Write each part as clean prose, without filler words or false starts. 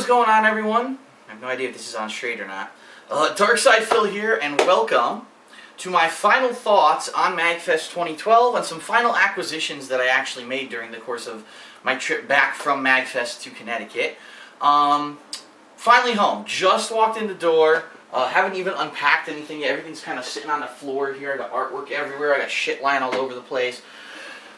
going on, everyone? I have no idea if this is on straight or not. Darkside Phil here, and welcome to my final thoughts on MAGFest 2012 and some final acquisitions that I actually made during the course of my trip back from MAGFest to Connecticut. Finally home. Just walked in the door. Haven't even unpacked anything yet. Everything's kind of sitting on the floor here. I got artwork everywhere. I got shit lying all over the place.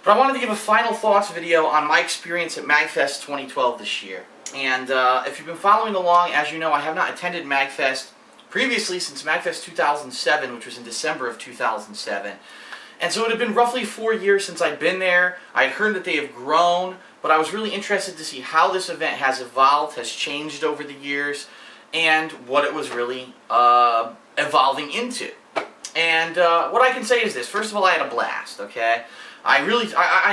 But I wanted to give a final thoughts video on my experience at MAGFest 2012 this year. And if you've been following along, as you know, I have not attended MAGFest previously since MAGFest 2007, which was in December of 2007. And so it had been roughly 4 years since I'd been there. I had heard that they have grown, but I was really interested to see how this event has evolved, has changed over the years, and what it was really evolving into. And what I can say is this. First of all, I had a blast, okay? I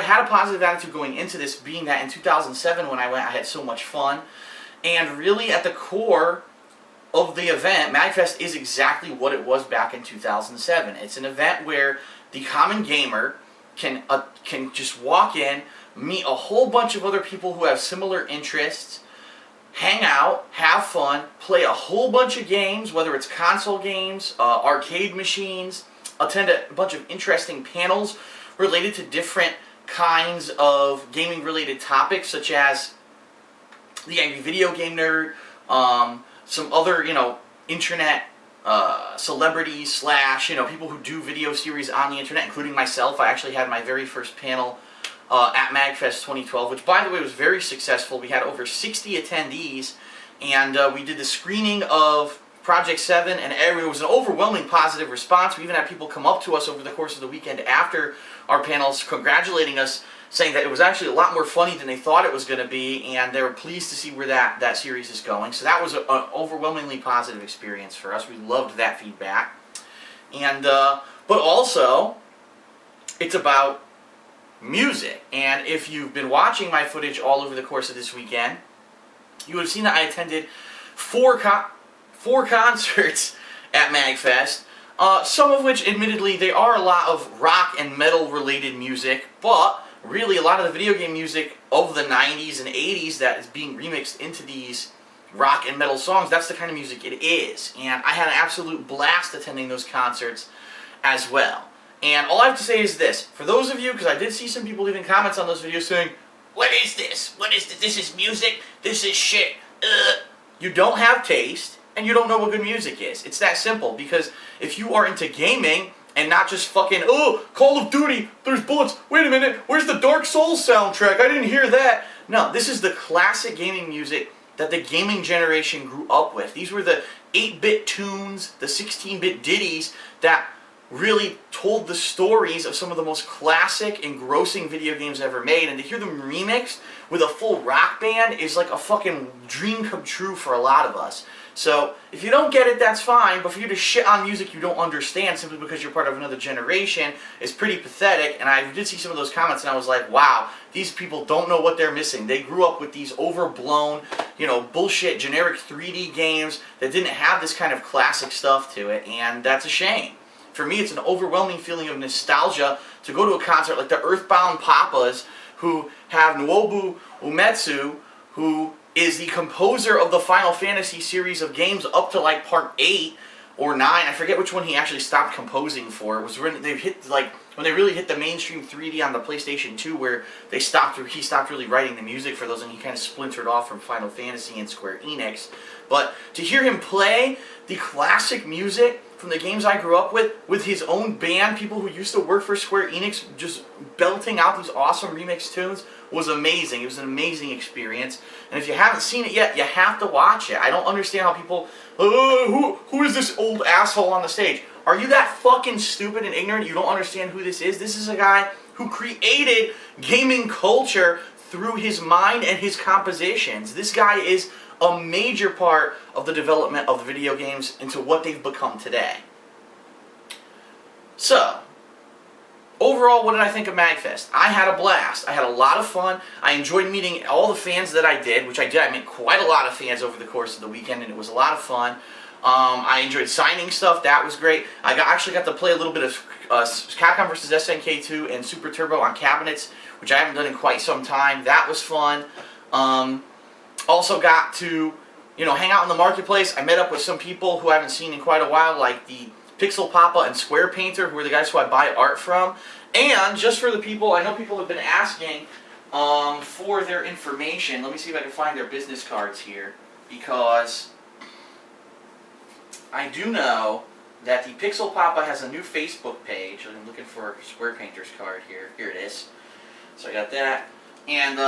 had a positive attitude going into this, being that in 2007 when I went, I had so much fun. And really at the core of the event, MAGFest is exactly what it was back in 2007. It's an event where the common gamer can just walk in, meet a whole bunch of other people who have similar interests, hang out, have fun, play a whole bunch of games, whether it's console games, arcade machines, attend a bunch of interesting panels related to different kinds of gaming-related topics, such as the Angry Video Game Nerd, some other, internet celebrities slash, people who do video series on the internet, including myself. I actually had my very first panel at MAGFest 2012, which, by the way, was very successful. We had over 60 attendees, and we did the screening of Project 7, and it was an overwhelming positive response. We even had people come up to us over the course of the weekend after our panels congratulating us, saying that it was actually a lot more funny than they thought it was going to be, and they were pleased to see where that series is going. So that was an overwhelmingly positive experience for us. We loved that feedback. And but also, it's about music. And if you've been watching my footage all over the course of this weekend, you would have seen that I attended four concerts at MAGFest, some of which, admittedly, they are a lot of rock and metal related music, but really a lot of the video game music of the 90s and 80s that is being remixed into these rock and metal songs, that's the kind of music it is. And I had an absolute blast attending those concerts as well. And all I have to say is this, for those of you, because I did see some people leaving comments on those videos saying, "What is this? What is this? This is music? This is shit." You don't have taste, and you don't know what good music is. It's that simple, because if you are into gaming and not just fucking, "Oh, Call of Duty, there's bullets, wait a minute, where's the Dark Souls soundtrack? I didn't hear that." No, this is the classic gaming music that the gaming generation grew up with. These were the 8-bit tunes, the 16-bit ditties that really told the stories of some of the most classic, engrossing video games ever made, and to hear them remixed with a full rock band is like a fucking dream come true for a lot of us. So, if you don't get it, that's fine, but for you to shit on music you don't understand simply because you're part of another generation is pretty pathetic, and I did see some of those comments and I was like, wow, these people don't know what they're missing. They grew up with these overblown, bullshit generic 3D games that didn't have this kind of classic stuff to it, and that's a shame. For me, it's an overwhelming feeling of nostalgia to go to a concert like the Earthbound Papas, who have Nobuo Uematsu, who is the composer of the Final Fantasy series of games up to like part 8 or 9. I forget which one he actually stopped composing for. It was when they hit when they really hit the mainstream 3D on the PlayStation 2, where he stopped really writing the music for those, and he kind of splintered off from Final Fantasy and Square Enix. But to hear him play the classic music from the games I grew up with his own band, people who used to work for Square Enix, just belting out these awesome remix tunes, was amazing. It was an amazing experience. And if you haven't seen it yet, you have to watch it. I don't understand how people, who is this old asshole on the stage? Are you that fucking stupid and ignorant you don't understand who this is? This is a guy who created gaming culture through his mind and his compositions. This guy is a major part of the development of video games into what they've become today. So, overall, what did I think of MAGFest? I had a blast. I had a lot of fun. I enjoyed meeting all the fans that I did, which I did. I met quite a lot of fans over the course of the weekend, and it was a lot of fun. I enjoyed signing stuff. That was great. I actually got to play a little bit of Capcom vs. SNK 2 and Super Turbo on cabinets, which I haven't done in quite some time. That was fun. Also got to hang out in the marketplace. I met up with some people who I haven't seen in quite a while, like the Pixel Papa and Square Painter, who are the guys who I buy art from. And just for the people, I know people have been asking for their information. Let me see if I can find their business cards here, because I do know that the Pixel Papa has a new Facebook page. I'm looking for a Square Painter's card here. Here it is. So I got that. And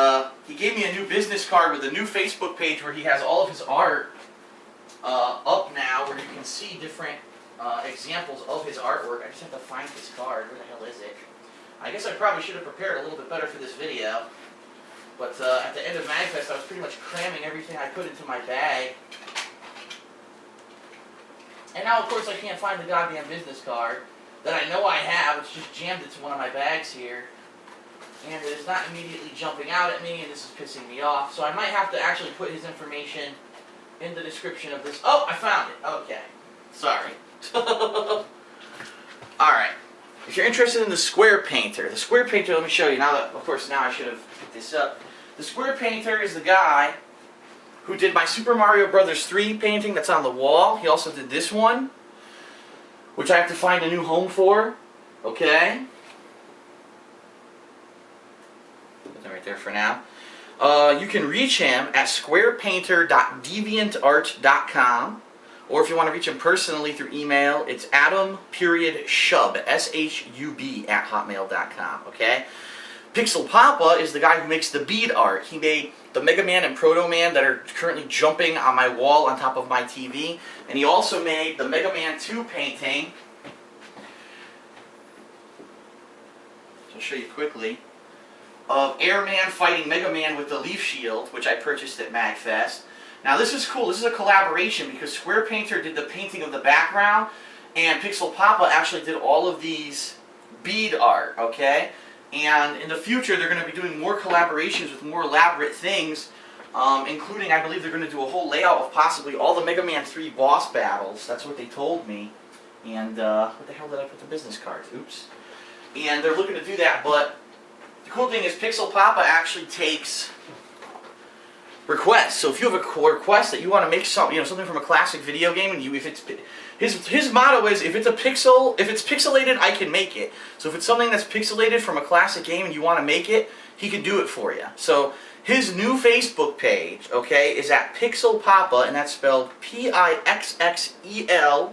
he gave me a new business card with a new Facebook page where he has all of his art up now, where you can see different examples of his artwork. I just have to find this card. Where the hell is it? I guess I probably should have prepared a little bit better for this video. But at the end of MAGFest, I was pretty much cramming everything I could into my bag. And now, of course, I can't find the goddamn business card that I know I have. It's just jammed into one of my bags here. And it is not immediately jumping out at me, and this is pissing me off. So I might have to actually put his information in the description of this. Oh, I found it. Okay. Sorry. Alright. If you're interested in the Square Painter, let me show you. Now that, of course, now I should have picked this up. The Square Painter is the guy who did my Super Mario Bros. 3 painting that's on the wall. He also did this one, which I have to find a new home for. Okay? Put that right there for now. You can reach him at squarepainter.deviantart.com. Or if you want to reach him personally through email, it's Adam.Shub, S-H-U-B, @hotmail.com, okay? Pixel Papa is the guy who makes the bead art. He made the Mega Man and Proto Man that are currently jumping on my wall on top of my TV. And he also made the Mega Man 2 painting. So I'll show you quickly. Of Airman fighting Mega Man with the Leaf Shield, which I purchased at MAGFest. Now this is cool. This is a collaboration because Square Painter did the painting of the background, and Pixel Papa actually did all of these bead art, okay? And in the future, they're going to be doing more collaborations with more elaborate things, including, I believe, they're going to do a whole layout of possibly all the Mega Man 3 boss battles. That's what they told me. And what the hell did I put the business cards? Oops. And they're looking to do that, but the cool thing is Pixel Papa actually takes requests. So if you have a request that you want to make something from a classic video game, and his motto is if it's pixelated, I can make it. So if it's something that's pixelated from a classic game and you want to make it, he can do it for you. So his new Facebook page, okay, is at Pixel Papa, and that's spelled Pixelpapa.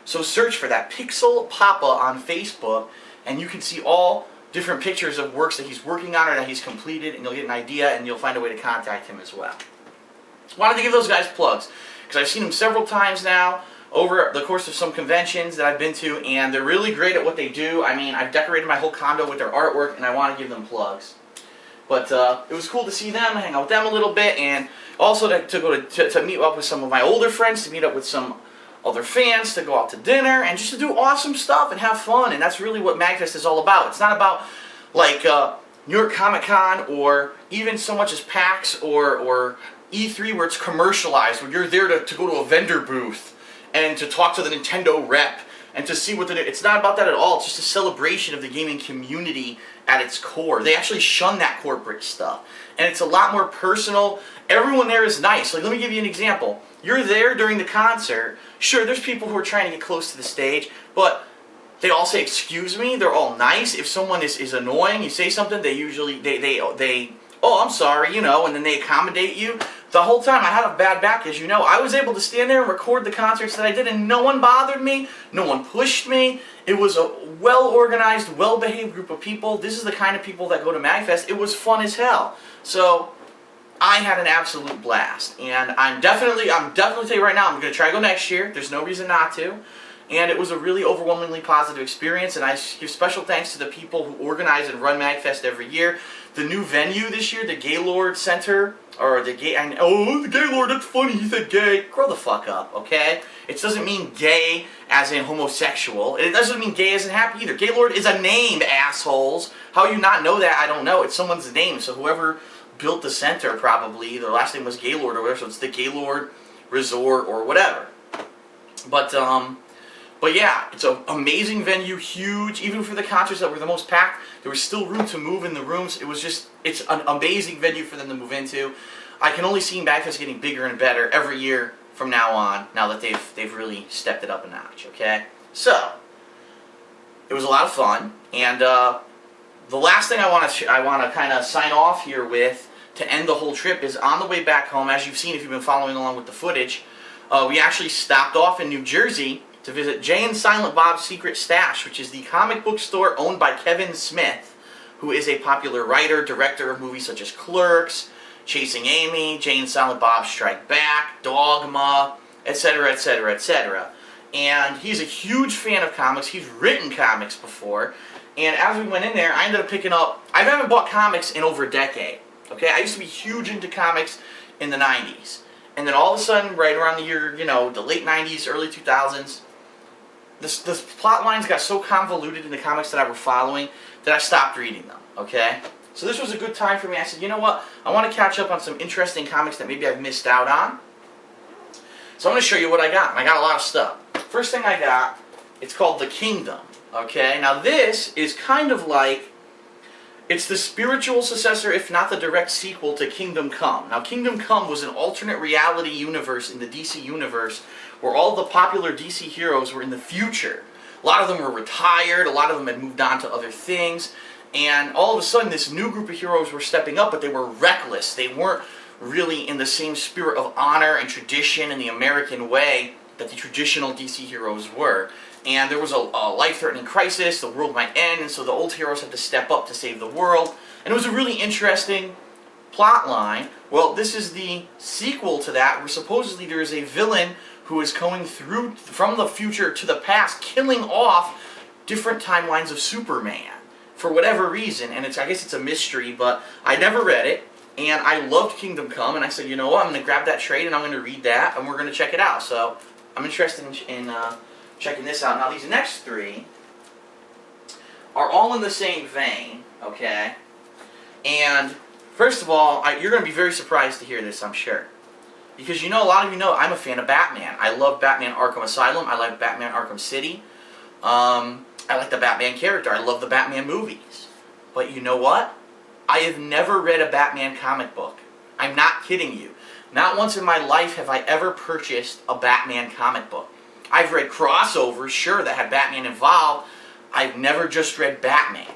So search for that, Pixel Papa, on Facebook, and you can see all different pictures of works that he's working on or that he's completed, and you'll get an idea, and you'll find a way to contact him as well. Wanted to give those guys plugs, because I've seen them several times now over the course of some conventions that I've been to, and they're really great at what they do. I mean, I've decorated my whole condo with their artwork, and I want to give them plugs. But it was cool to see them, hang out with them a little bit, and also to meet up with some of my older friends, to meet up with some other fans, to go out to dinner, and just to do awesome stuff and have fun. And that's really what MAGFest is all about. It's not about like New York Comic Con, or even so much as PAX or E3, where it's commercialized, where you're there to go to a vendor booth and to talk to the Nintendo rep and to see what it's not about that at all. It's just a celebration of the gaming community at its core. They actually shun that corporate stuff, and it's a lot more personal. Everyone there is nice. Like, let me give you an example. You're there during the concert. Sure, there's people who are trying to get close to the stage, but they all say, excuse me. They're all nice. If someone is annoying, you say something, they usually, oh, I'm sorry, and then they accommodate you. The whole time I had a bad back, as you know. I was able to stand there and record the concerts that I did, and no one bothered me. No one pushed me. It was a well-organized, well-behaved group of people. This is the kind of people that go to MAGFest. It was fun as hell. So I had an absolute blast, and I'm definitely telling you right now, I'm going to try to go next year. There's no reason not to. And it was a really overwhelmingly positive experience, and I give special thanks to the people who organize and run MAGFest every year. The new venue this year, the Gaylord Center, or the the Gaylord, that's funny, he said gay. Grow the fuck up, okay? It doesn't mean gay as in homosexual. It doesn't mean gay as in happy either. Gaylord is a name, assholes. How you not know that, I don't know. It's someone's name, so whoever built the center, probably, their last name was Gaylord or whatever, so it's the Gaylord Resort or whatever. But yeah, it's an amazing venue, huge. Even for the concerts that were the most packed, there was still room to move in the rooms. It's an amazing venue for them to move into. I can only see MAGFest getting bigger and better every year from now on, now that they've really stepped it up a notch, okay? So, it was a lot of fun, and the last thing I want to kind of sign off here with to end the whole trip is on the way back home, as you've seen if you've been following along with the footage, we actually stopped off in New Jersey to visit Jay and Silent Bob's Secret Stash, which is the comic book store owned by Kevin Smith, who is a popular writer, director of movies such as Clerks, Chasing Amy, Jay and Silent Bob Strike Back, Dogma, etc., etc., etc. And he's a huge fan of comics. He's written comics before. And as we went in there, I ended up picking up... I haven't bought comics in over a decade. Okay, I used to be huge into comics in the 90s. And then all of a sudden, right around the year, you know, the late 90s, early 2000s, the plot lines got so convoluted in the comics that I were following that I stopped reading them, okay? So this was a good time for me. I said, you know what? I want to catch up on some interesting comics that maybe I've missed out on. So I'm going to show you what I got. And I got a lot of stuff. First thing I got, it's called The Kingdom, okay? Now this is kind of like... It's the spiritual successor, if not the direct sequel, to Kingdom Come. Now, Kingdom Come was an alternate reality universe in the DC universe where all the popular DC heroes were in the future. A lot of them were retired, a lot of them had moved on to other things, and all of a sudden this new group of heroes were stepping up, but they were reckless. They weren't really in the same spirit of honor and tradition in the American way that the traditional DC heroes were. And there was a life-threatening crisis, the world might end, and so the old heroes had to step up to save the world. And it was a really interesting plot line. Well, this is the sequel to that, where supposedly there is a villain who is going through from the future to the past, killing off different timelines of Superman for whatever reason. And I guess it's a mystery, but I never read it. And I loved Kingdom Come, and I said, you know what, I'm going to grab that trade and I'm going to read that, and we're going to check it out. So I'm interested in checking this out. Now these next three are all in the same vein, okay? And first of all, you're going to be very surprised to hear this, I'm sure. Because you know, a lot of you know, I'm a fan of Batman. I love Batman Arkham Asylum. I like Batman Arkham City. I like the Batman character. I love the Batman movies. But you know what? I have never read a Batman comic book. I'm not kidding you. Not once in my life have I ever purchased a Batman comic book. I've read crossovers, sure, that had Batman involved. I've never just read Batman.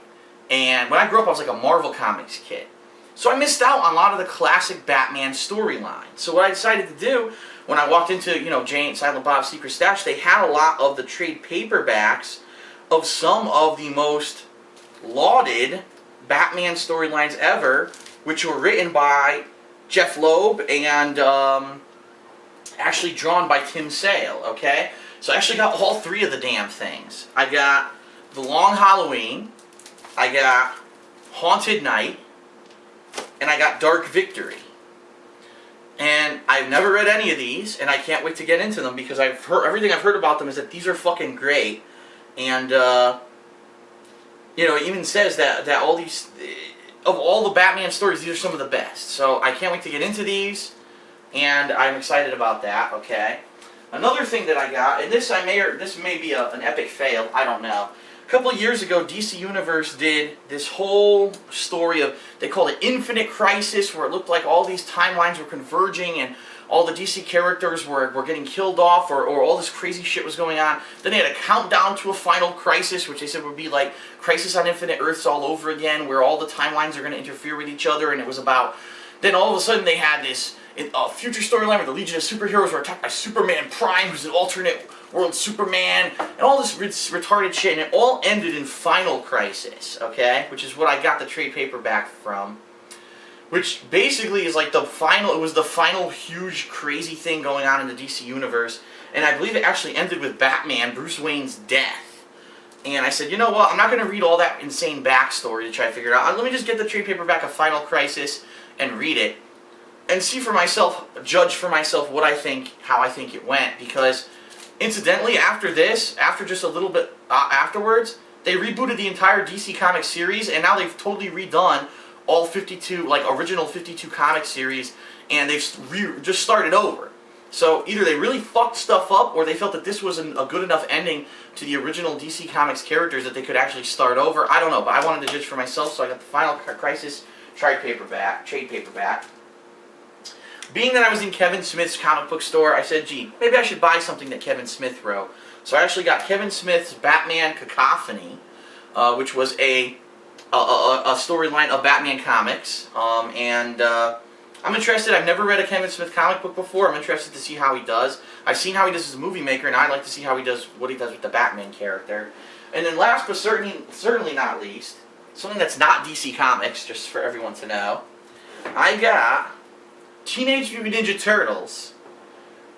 And when I grew up, I was like a Marvel Comics kid. So I missed out on a lot of the classic Batman storylines. So what I decided to do, when I walked into, you know, Jay and Silent Bob's Secret Stash, they had a lot of the trade paperbacks of some of the most lauded Batman storylines ever, which were written by Jeff Loeb and actually drawn by Tim Sale, okay? So I actually got all three of the damn things. I got The Long Halloween, I got Haunted Night, and I got Dark Victory. And I've never read any of these, and I can't wait to get into them because everything I've heard about them is that these are fucking great. And, you know, it even says that all these, of all the Batman stories, these are some of the best. So I can't wait to get into these, and I'm excited about that, okay? Another thing that I got, and this may be an epic fail, I don't know. A couple of years ago, DC Universe did this whole story of, they called it Infinite Crisis, where it looked like all these timelines were converging and all the DC characters were getting killed off, or all this crazy shit was going on. Then they had a countdown to a final crisis, which they said would be like Crisis on Infinite Earths all over again, where all the timelines are going to interfere with each other, and it was about... Then all of a sudden they had this future storyline where the Legion of Superheroes were attacked by Superman Prime, who's an alternate world Superman, and all this retarded shit, and it all ended in Final Crisis, okay? Which is what I got the trade paperback from. Which basically is like it was the final huge crazy thing going on in the DC Universe, and I believe it actually ended with Batman, Bruce Wayne's death. And I said, you know what, I'm not going to read all that insane backstory to try to figure it out. Let me just get the trade paperback of Final Crisis and read it, and see for myself, judge for myself how I think it went, because incidentally, after this, after just a little bit afterwards, they rebooted the entire DC Comics series, and now they've totally redone all 52, like original 52 comic series, and they've just started over. So either they really fucked stuff up, or they felt that this wasn't a good enough ending to the original DC Comics characters that they could actually start over. I don't know, but I wanted to judge for myself, so I got the Final Crisis trade paperback. being that I was in Kevin Smith's comic book store, I said, gee, maybe I should buy something that Kevin Smith wrote. So I actually got Kevin Smith's Batman Cacophony, which was a storyline of Batman comics. I'm interested. I've never read a Kevin Smith comic book before. I'm interested to see how he does. I've seen how he does as a movie maker, and I'd like to see how he does what he does with the Batman character. And then last but certainly not least, something that's not DC Comics, just for everyone to know, I got Teenage Mutant Ninja Turtles,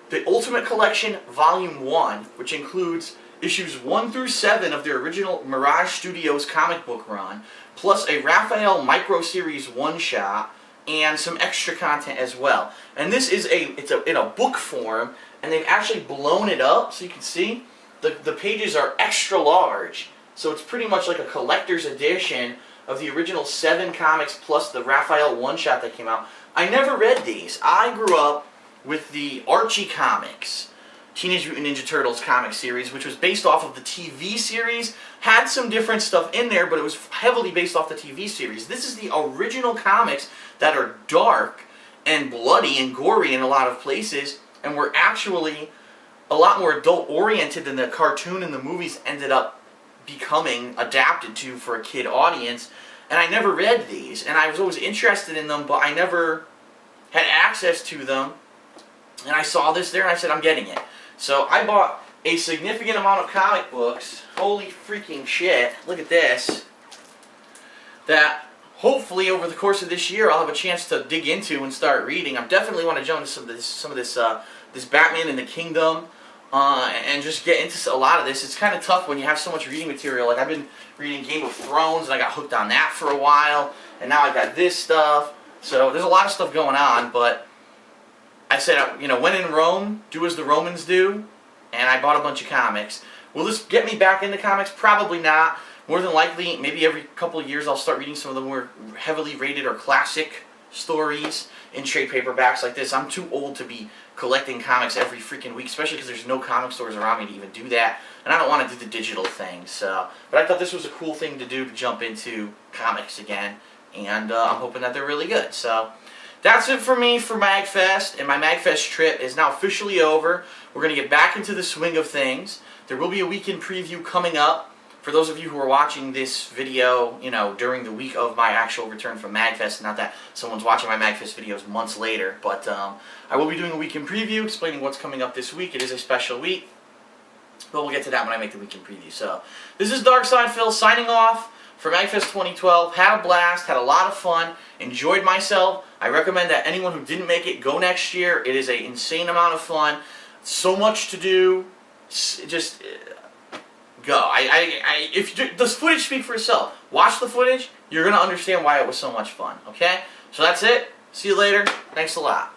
the Ultimate Collection Volume 1, which includes issues 1 through 7 of their original Mirage Studios comic book run, plus a Raphael Micro Series one-shot, and some extra content as well. And this is in a book form, and they've actually blown it up, so you can see the pages are extra large. So it's pretty much like a collector's edition of the original 7 comics plus the Raphael one-shot that came out. I never read these. I grew up with the Archie Comics Teenage Mutant Ninja Turtles comic series, which was based off of the TV series. Had some different stuff in there, but it was heavily based off the TV series. This is the original comics that are dark and bloody and gory in a lot of places, and were actually a lot more adult-oriented than the cartoon and the movies ended up becoming adapted to for a kid audience. And I never read these, and I was always interested in them, but I never had access to them. And I saw this there, and I said, I'm getting it. So I bought a significant amount of comic books. Holy freaking shit. Look at this. That hopefully over the course of this year I'll have a chance to dig into and start reading. I definitely want to jump into some of this Batman in the Kingdom and just get into a lot of this. It's kind of tough when you have so much reading material. Like I've been reading Game of Thrones and I got hooked on that for a while, and now I got this stuff. So there's a lot of stuff going on, but I said, you know, when in Rome, do as the Romans do, and I bought a bunch of comics. Will this get me back into comics? Probably not. More than likely, maybe every couple of years I'll start reading some of the more heavily rated or classic stories in trade paperbacks like this. I'm too old to be collecting comics every freaking week, especially because there's no comic stores around me to even do that, and I don't want to do the digital thing. So, but I thought this was a cool thing to do, to jump into comics again, and I'm hoping that they're really good. So that's it for me for MAGFest, and my MAGFest trip is now officially over. We're going to get back into the swing of things. There will be a weekend preview coming up. For those of you who are watching this video, you know, during the week of my actual return from MAGFest, not that someone's watching my MAGFest videos months later, but I will be doing a weekend preview explaining what's coming up this week. It is a special week, but we'll get to that when I make the weekend preview. So, this is Darkside Phil signing off for MAGFest 2012. Had a blast, had a lot of fun, enjoyed myself. I recommend that anyone who didn't make it go next year. It is an insane amount of fun. So much to do. Just go. If the footage speaks for itself. Watch the footage. You're going to understand why it was so much fun. Okay? So that's it. See you later. Thanks a lot.